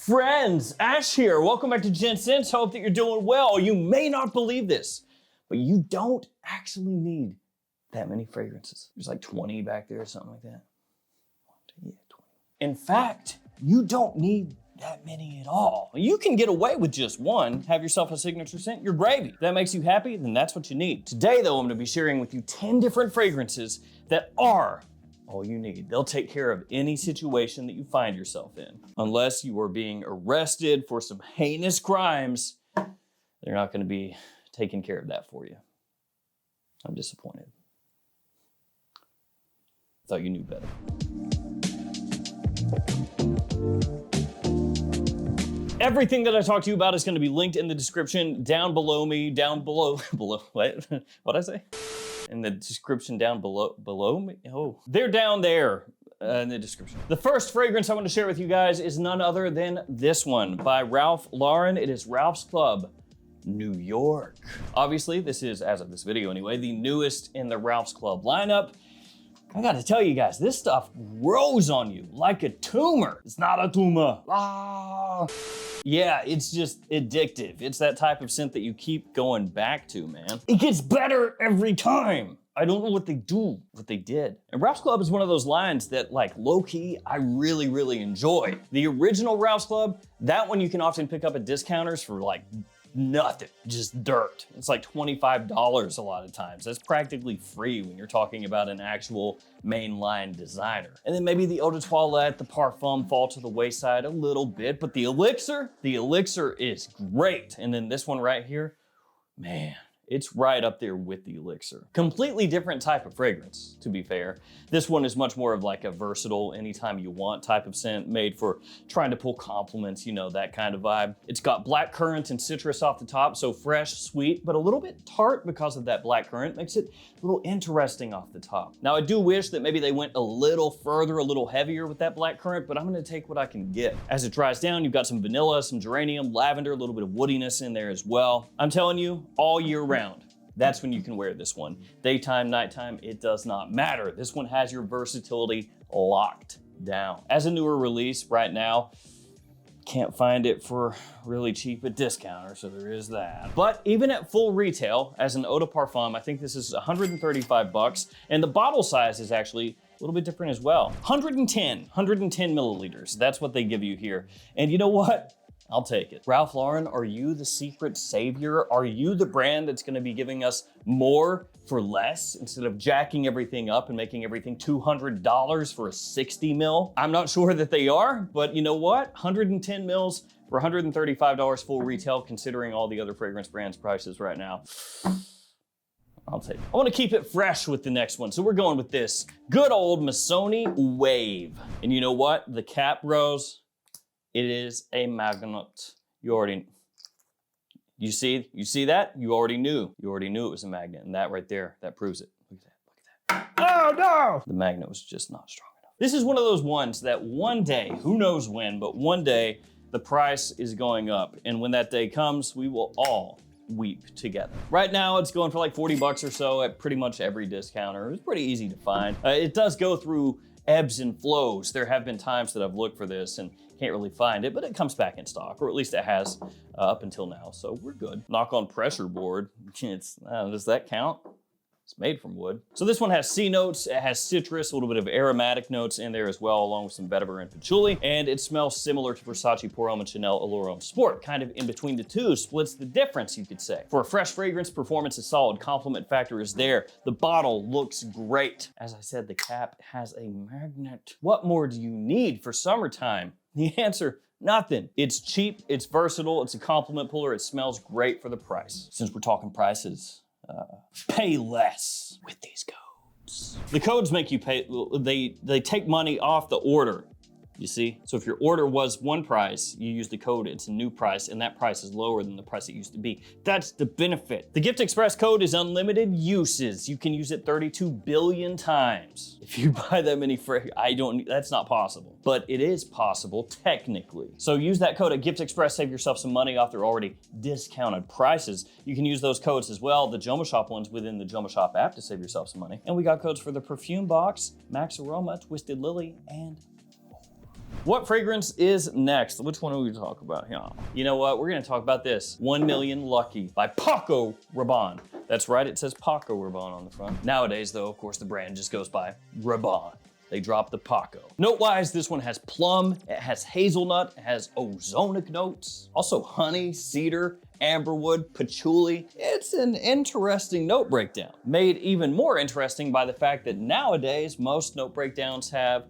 Friends, Ash here. Welcome back to Gents. Hope that you're doing well. You may not believe this, but you don't actually need that many fragrances. There's like 20 back there or something like that. Yeah, 20. In fact, you don't need that many at all. You can get away with just one. Have yourself a signature scent, you're gravy. If that makes you happy, then that's what you need. Today though, I'm gonna be sharing with you 10 different fragrances that are all you need. They'll take care of any situation that you find yourself in. Unless you are being arrested for some heinous crimes, they're not gonna be taking care of that for you. I'm disappointed. Thought you knew better. Everything that I talk to you about is gonna be linked in the description down below me, what? What'd I say? In the description down below me? Oh, they're down there in the description. The first fragrance I want to share with you guys is none other than this one by Ralph Lauren. It is Ralph's Club New York. Obviously, this is, as of this video anyway, the newest in the Ralph's Club lineup. I gotta tell you guys, this stuff grows on you like a tumor. It's not a tumor. Ah. Yeah, it's just addictive. It's that type of scent that you keep going back to, man. It gets better every time. I don't know what they did. And Ralph's Club is one of those lines that, like, low-key, I really, really enjoy. The original Ralph's Club, that one you can often pick up at discounters for like nothing, just dirt. It's like $25 a lot of times. That's practically free when you're talking about an actual mainline designer. And then maybe the eau de toilette, the parfum fall to the wayside a little bit, but the Elixir is great. And then this one right here, man, it's right up there with the Elixir. Completely different type of fragrance, to be fair. This one is much more of like a versatile, anytime you want type of scent, made for trying to pull compliments, you know, that kind of vibe. It's got black currant and citrus off the top, so fresh, sweet, but a little bit tart because of that black currant. Makes it a little interesting off the top. Now, I do wish that maybe they went a little further, a little heavier with that black currant, but I'm gonna take what I can get. As it dries down, you've got some vanilla, some geranium, lavender, a little bit of woodiness in there as well. I'm telling you, all year round, that's when you can wear this one. Daytime, nighttime, it does not matter. This one has your versatility locked down. As a newer release right now, can't find it for really cheap at discounter, so there is that. But even at full retail, as an eau de parfum, I think this is 135 bucks, and the bottle size is actually a little bit different as well. 110 milliliters, that's what they give you here. And you know what? I'll take it. Ralph Lauren, are you the secret savior? Are you the brand that's gonna be giving us more for less instead of jacking everything up and making everything $200 for a 60 mil? I'm not sure that they are, but you know what? 110 mils for $135 full retail, considering all the other fragrance brands prices right now. I'll take it. I wanna keep it fresh with the next one, so we're going with this good old Missoni Wave. And you know what? The cap, bros, it is a magnet. You see that? You already knew. You already knew it was a magnet, and that right there, that proves it. Look at that, Oh no! The magnet was just not strong enough. This is one of those ones that one day, who knows when, but one day the price is going up. And when that day comes, we will all weep together. Right now, it's going for like 40 bucks or so at pretty much every discounter. It's pretty easy to find. It does go through ebbs and flows. There have been times that I've looked for this and can't really find it, but it comes back in stock, or at least it has up until now, so we're good. Knock on pressure board. Does that count? It's made from wood. So this one has C notes, it has citrus, a little bit of aromatic notes in there as well, along with some vetiver and patchouli, and it smells similar to Versace Pour Homme and Chanel Allure Homme Sport, kind of in between the two, splits the difference, you could say. For a fresh fragrance, performance is solid, compliment factor is there, the bottle looks great. As I said, the cap has a magnet. What more do you need for summertime? The answer, nothing. It's cheap, it's versatile, it's a compliment puller, it smells great for the price. Since we're talking prices, pay less with these codes. The codes make you pay, they take money off the order. You see? So if your order was one price, you use the code, it's a new price, and that price is lower than the price it used to be. That's the benefit. The Gift Express code is unlimited uses. You can use it 32 billion times. If you buy that many that's not possible. But it is possible, technically. So use that code at Gift Express, save yourself some money off their already discounted prices. You can use those codes as well, the JOMASHOP ones within the JOMASHOP app to save yourself some money. And we got codes for the perfume box, Max Aroma, Twisted Lily, and What fragrance is next? Which one are we gonna talk about here? You know what? We're gonna talk about this. 1 Million Lucky by Paco Rabanne. That's right, it says Paco Rabanne on the front. Nowadays, though, of course, the brand just goes by Rabanne. They dropped the Paco. Note-wise, this one has plum, it has hazelnut, it has ozonic notes, also honey, cedar, amberwood, patchouli. It's an interesting note breakdown. Made even more interesting by the fact that nowadays, most note breakdowns have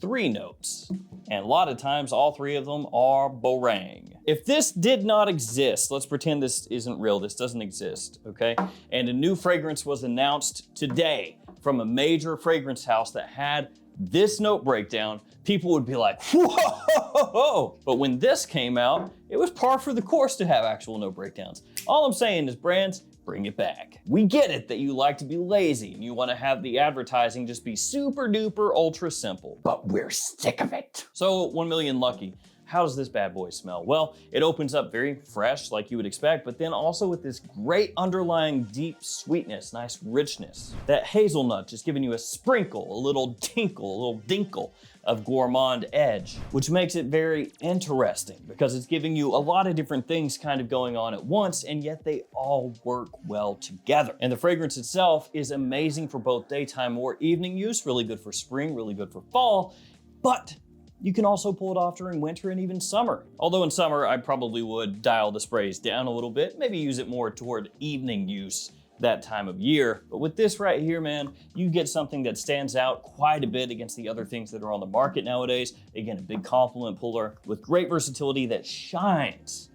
3 notes. And a lot of times, all 3 of them are boring. If this did not exist, let's pretend this isn't real, this doesn't exist, okay? And a new fragrance was announced today from a major fragrance house that had this note breakdown, people would be like, whoa! But when this came out, it was par for the course to have actual note breakdowns. All I'm saying is, brands, bring it back. We get it that you like to be lazy and you want to have the advertising just be super duper ultra simple, but we're sick of it. So 1 Million Lucky. How does this bad boy smell? Well, it opens up very fresh like you would expect, but then also with this great underlying deep sweetness, nice richness. That hazelnut just giving you a sprinkle, a little tinkle, a little dinkle of gourmand edge, which makes it very interesting because it's giving you a lot of different things kind of going on at once, and yet they all work well together. And the fragrance itself is amazing for both daytime or evening use, really good for spring, really good for fall, but you can also pull it off during winter and even summer. Although in summer, I probably would dial the sprays down a little bit, maybe use it more toward evening use that time of year. But with this right here, man, you get something that stands out quite a bit against the other things that are on the market nowadays. Again, a big compliment puller with great versatility that shines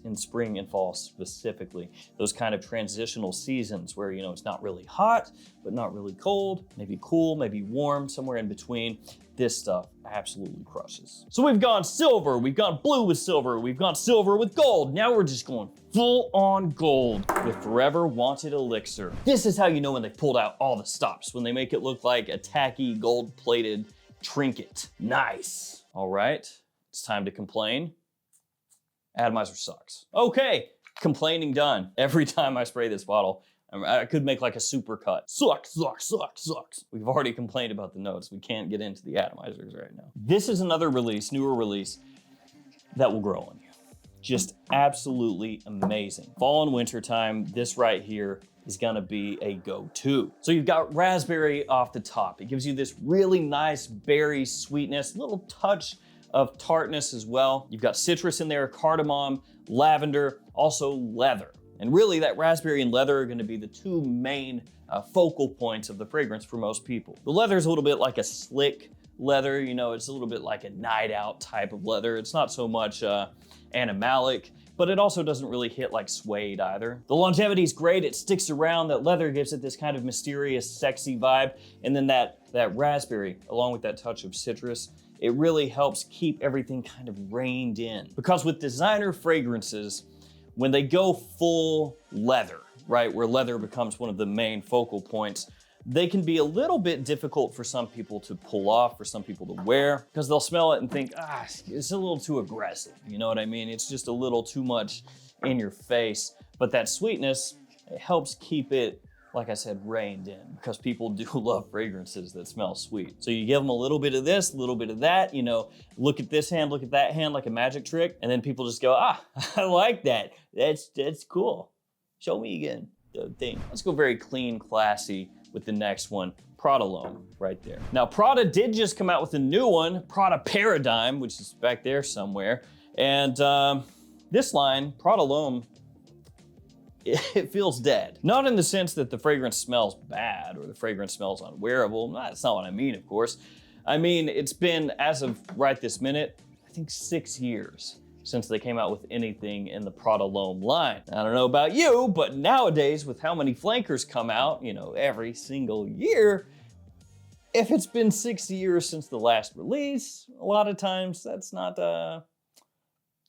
in spring and fall specifically. Those kind of transitional seasons where, you know, it's not really hot, but not really cold, maybe cool, maybe warm, somewhere in between. This stuff absolutely crushes. So we've gone silver, we've gone blue with silver, we've gone silver with gold. Now we're just going full on gold with Forever Wanted Elixir. This is how you know when they pulled out all the stops, when they make it look like a tacky gold plated trinket. Nice. All right, it's time to complain. Atomizer sucks. Okay, complaining done. Every time I spray this bottle, I could make like a super cut. Sucks. We've already complained about the notes. We can't get into the atomizers right now. This is another release, newer release, that will grow on you. Just absolutely amazing. Fall and winter time, this right here is gonna be a go-to. So you've got raspberry off the top. It gives you this really nice berry sweetness, little touch of tartness as well. You've got citrus in there, cardamom, lavender, also leather. And really that raspberry and leather are gonna be the 2 main focal points of the fragrance for most people. The leather is a little bit like a slick leather, you know, it's a little bit like a night out type of leather. It's not so much animalic, but it also doesn't really hit like suede either. The longevity is great, it sticks around. That leather gives it this kind of mysterious, sexy vibe. And then that raspberry, along with that touch of citrus, it really helps keep everything kind of reined in. Because with designer fragrances, when they go full leather, right, where leather becomes one of the main focal points, they can be a little bit difficult for some people to pull off, for some people to wear, because they'll smell it and think, it's a little too aggressive. You know what I mean? It's just a little too much in your face. But that sweetness, it helps keep it, like I said, reined in, because people do love fragrances that smell sweet. So you give them a little bit of this, a little bit of that, you know, look at this hand, look at that hand, like a magic trick, and then people just go, I like that. That's cool. Show me again the thing. Let's go very clean, classy with the next one, Prada L'Homme, right there. Now, Prada did just come out with a new one, Prada Paradigm, which is back there somewhere. And this line, Prada L'Homme, it feels dead. Not in the sense that the fragrance smells bad or the fragrance smells unwearable. That's not what I mean, of course. I mean, it's been, as of right this minute, I think 6 years since they came out with anything in the Prada L'Homme line. I don't know about you, but nowadays with how many flankers come out, you know, every single year, if it's been 6 years since the last release, a lot of times that's not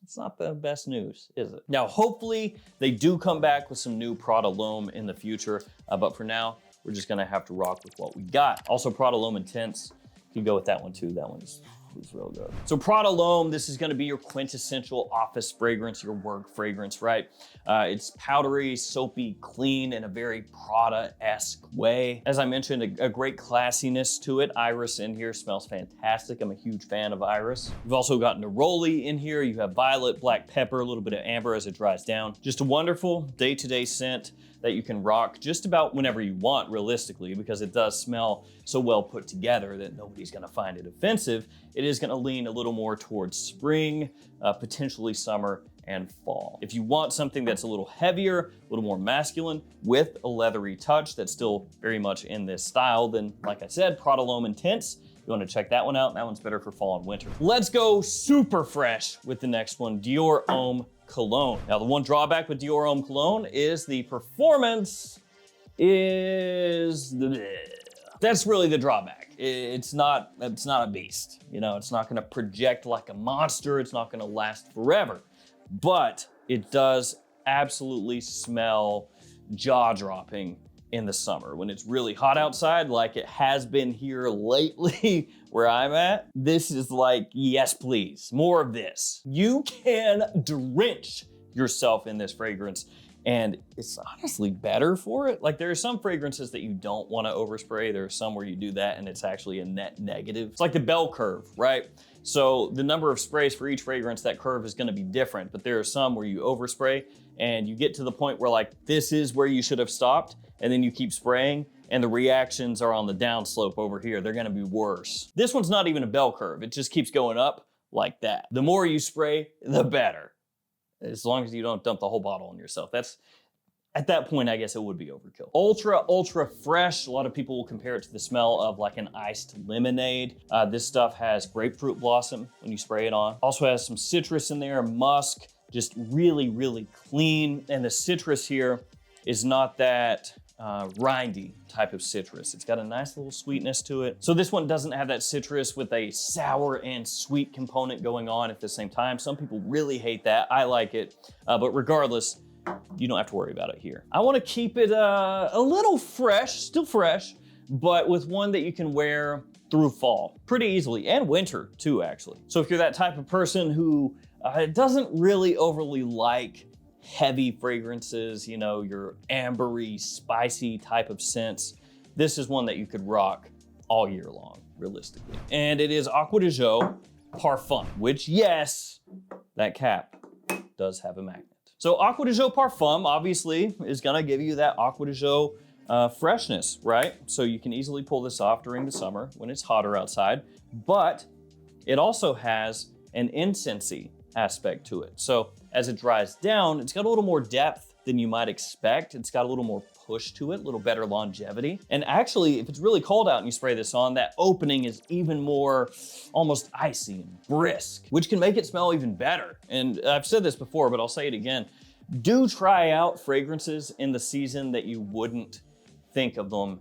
it's not the best news, is it? Now, hopefully they do come back with some new Prada L'Homme in the future, but for now, we're just gonna have to rock with what we got. Also, Prada L'Homme Intense, you can go with that one too. That one's it's real good. So Prada L'Homme, this is gonna be your quintessential office fragrance, your work fragrance, right? It's powdery, soapy, clean in a very Prada-esque way. As I mentioned, a great classiness to it. Iris in here smells fantastic. I'm a huge fan of Iris. You've also got neroli in here. You have violet, black pepper, a little bit of amber as it dries down. Just a wonderful day-to-day scent that you can rock just about whenever you want, realistically, because it does smell so well put together that nobody's gonna find it offensive. It is gonna lean a little more towards spring, potentially summer and fall. If you want something that's a little heavier, a little more masculine, with a leathery touch that's still very much in this style, then like I said, Prada L'Homme Intense. You wanna check that one out. That one's better for fall and winter. Let's go super fresh with the next one, Dior Homme Cologne. Now, the one drawback with Dior Homme Cologne is the performance is that's really the drawback. It's not a beast. You know, it's not gonna project like a monster. It's not gonna last forever, but it does absolutely smell jaw-dropping in the summer. When it's really hot outside, like it has been here lately where I'm at, this is like, yes, please, more of this. You can drench yourself in this fragrance, and it's honestly better for it. Like, there are some fragrances that you don't want to overspray. There are some where you do that and it's actually a net negative. It's like the bell curve, right? So the number of sprays for each fragrance, that curve is gonna be different, but there are some where you overspray and you get to the point where like, this is where you should have stopped, and then you keep spraying and the reactions are on the downslope over here. They're gonna be worse. This one's not even a bell curve. It just keeps going up like that. The more you spray, the better. As long as you don't dump the whole bottle on yourself. That's, at that point, I guess it would be overkill. Ultra fresh. A lot of people will compare it to the smell of like an iced lemonade. This stuff has grapefruit blossom when you spray it on. Also has some citrus in there, musk, just really clean. And the citrus here is not that rindy type of citrus. It's got a nice little sweetness to it. So this one doesn't have that citrus with a sour and sweet component going on at the same time. Some people really hate that. I like it, but regardless, you don't have to worry about it here. I wanna keep it a little fresh, still fresh, but with one that you can wear through fall pretty easily, and winter too, actually. So if you're that type of person who doesn't really overly like heavy fragrances, you know, your ambery, spicy type of scents, this is one that you could rock all year long, realistically. And it is Acqua di Gio Parfum, which, yes, that cap does have a magnet. So Acqua di Gio Parfum, obviously, is gonna give you that Acqua di Gio freshness, right? So you can easily pull this off during the summer when it's hotter outside, but it also has an incensey aspect to it. So as it dries down, it's got a little more depth than you might expect. It's got a little more push to it, a little better longevity. And actually, if it's really cold out and you spray this on, that opening is even more almost icy and brisk, which can make it smell even better. And I've said this before, but I'll say it again. Do try out fragrances in the season that you wouldn't think of them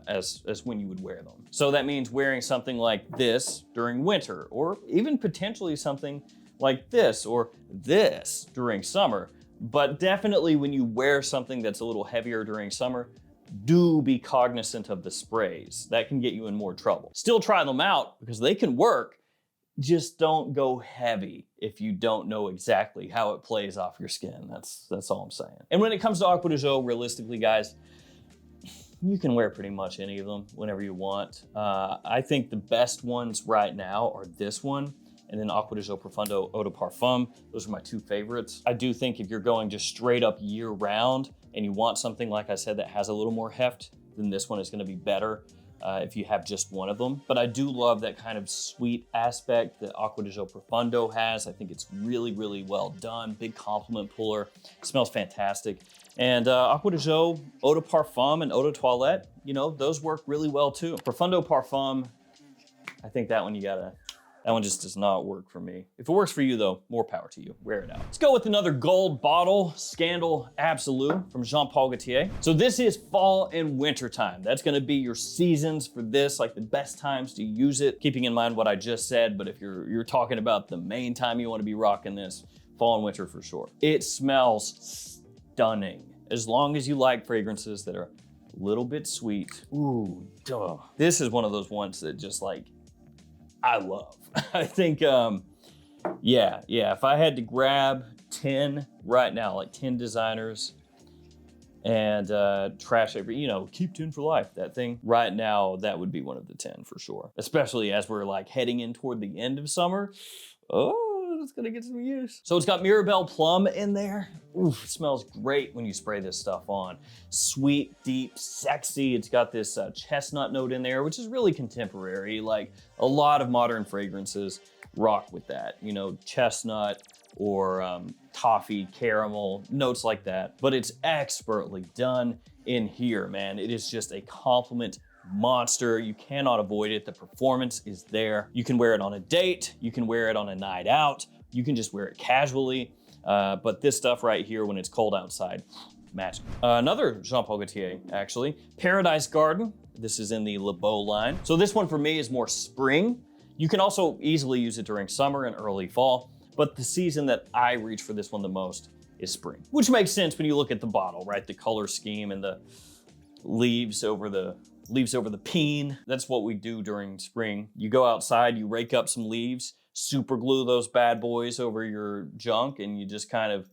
as when you would wear them. So that means wearing something like this during winter, or even potentially something like this or this during summer. But definitely when you wear something that's a little heavier during summer, do be cognizant of the sprays. That can get you in more trouble. Still try them out because they can work. Just don't go heavy if you don't know exactly how it plays off your skin. That's all I'm saying. And when it comes to Acqua di Gio, realistically, guys, you can wear pretty much any of them whenever you want. I think the best ones right now are this one and then Acqua di Gio Profondo Eau de Parfum. Those are my two favorites. I do think if you're going just straight up year round and you want something, like I said, that has a little more heft, then this one is gonna be better if you have just one of them. But I do love that kind of sweet aspect that Acqua di Gio Profondo has. I think it's really well done. Big compliment puller. It smells fantastic. And Acqua di Gio Eau de Parfum and Eau de Toilette, you know, those work really well too. Profondo Parfum, I think that one that one just does not work for me. If it works for you though, more power to you, wear it out. Let's go with another gold bottle, Scandal Absolu from Jean Paul Gaultier. So this is fall and winter time. That's gonna be your seasons for this, like the best times to use it, keeping in mind what I just said, but if you're talking about the main time you wanna be rocking this, fall and winter for sure. It smells stunning. As long as you like fragrances that are a little bit sweet. Ooh, duh. This is one of those ones that just like, I love. I think, yeah, if I had to grab 10 right now, like 10 designers and trash every, you know, keep 10 for life, that thing. Right now, that would be one of the 10 for sure. Especially as we're like heading in toward the end of summer. Oh, it's gonna get some use. So it's got Mirabelle Plum in there. Oof, it smells great when you spray this stuff on. Sweet, deep, sexy. It's got this chestnut note in there, which is really contemporary. Like a lot of modern fragrances rock with that. You know, chestnut or toffee, caramel, notes like that. But it's expertly done in here, man. It is just a compliment monster. You cannot avoid it. The performance is there. You can wear it on a date. You can wear it on a night out. You can just wear it casually. But this stuff right here, when it's cold outside, magic. Another Jean Paul Gaultier, actually. Paradise Garden. This is in the Le Beau line. So this one for me is more spring. You can also easily use it during summer and early fall. But the season that I reach for this one the most is spring, which makes sense when you look at the bottle, right? The color scheme and the leaves over the peen. That's what we do during spring. You go outside, you rake up some leaves, super glue those bad boys over your junk, and you just kind of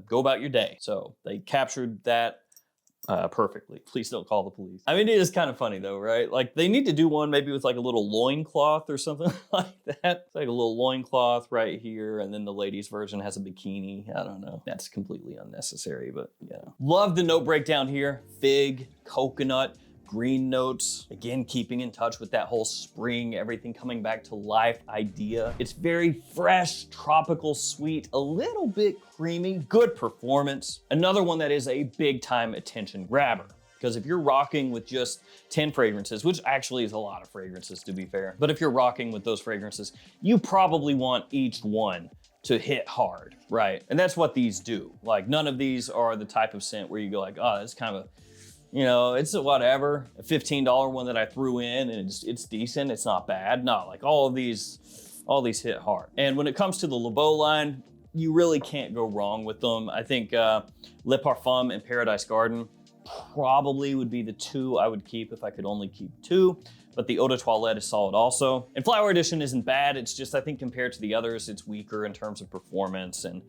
go about your day. So they captured that perfectly. Please don't call the police. I mean, it is kind of funny though, right? Like they need to do one maybe with like a little loincloth or something like that. It's like a little loincloth right here, and then the ladies version has a bikini. I don't know. That's completely unnecessary, but yeah. Love the note breakdown here. Fig, coconut, green notes. Again, keeping in touch with that whole spring, everything coming back to life idea. It's very fresh, tropical, sweet, a little bit creamy, good performance. Another one that is a big time attention grabber. Because if you're rocking with just 10 fragrances, which actually is a lot of fragrances to be fair, but if you're rocking with those fragrances, you probably want each one to hit hard, right? And that's what these do. Like none of these are the type of scent where you go like, oh, that's kind of a, you know, it's a whatever, a $15 one that I threw in and it's decent, it's not bad. No, like all these hit hard. And when it comes to the Le Beau line, you really can't go wrong with them. I think Le Parfum and Paradise Garden probably would be the two I would keep if I could only keep two, but the Eau de Toilette is solid also. And Flower Edition isn't bad, it's just I think compared to the others, it's weaker in terms of performance, and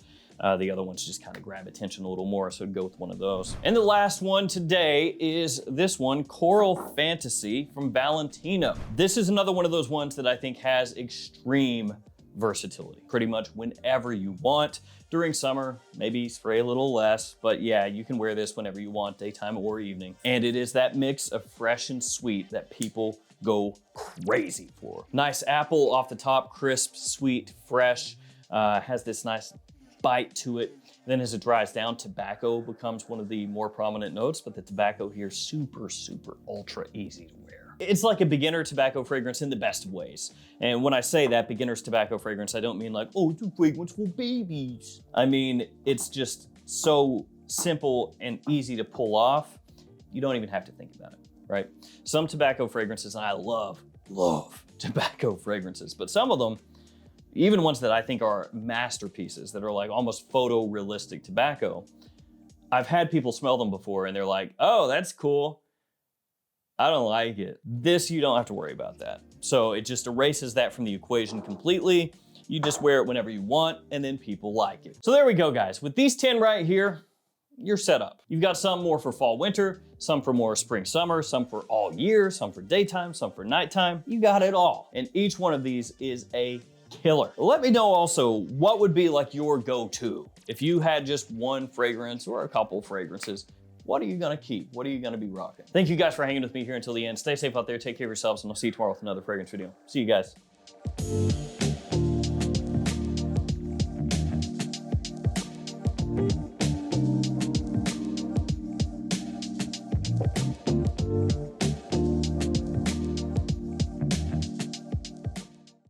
the other ones just kind of grab attention a little more, so I'd go with one of those. And the last one today is this one, Coral Fantasy from Valentino. This is another one of those ones that I think has extreme versatility. Pretty much whenever you want. During summer, maybe spray a little less, but yeah, you can wear this whenever you want, daytime or evening. And it is that mix of fresh and sweet that people go crazy for. Nice apple off the top, crisp, sweet, fresh, has this nice bite to it. Then as it dries down, tobacco becomes one of the more prominent notes, but the tobacco here, super, super ultra easy to wear. It's like a beginner tobacco fragrance in the best of ways. And when I say that beginner's tobacco fragrance, I don't mean like, oh, it's a fragrance for babies. I mean, it's just so simple and easy to pull off. You don't even have to think about it, right? Some tobacco fragrances, and I love tobacco fragrances, but some of them, even ones that I think are masterpieces that are like almost photorealistic tobacco, I've had people smell them before and they're like, oh, that's cool. I don't like it. This, you don't have to worry about that. So it just erases that from the equation completely. You just wear it whenever you want and then people like it. So there we go, guys. With these 10 right here, you're set up. You've got some more for fall, winter, some for more spring, summer, some for all year, some for daytime, some for nighttime. You got it all. And each one of these is a killer. Let me know also what would be like your go-to. If you had just one fragrance or a couple fragrances, what are you gonna keep? What are you gonna be rocking? Thank you guys for hanging with me here until the end. Stay safe out there, take care of yourselves, and I'll see you tomorrow with another fragrance video. See you guys.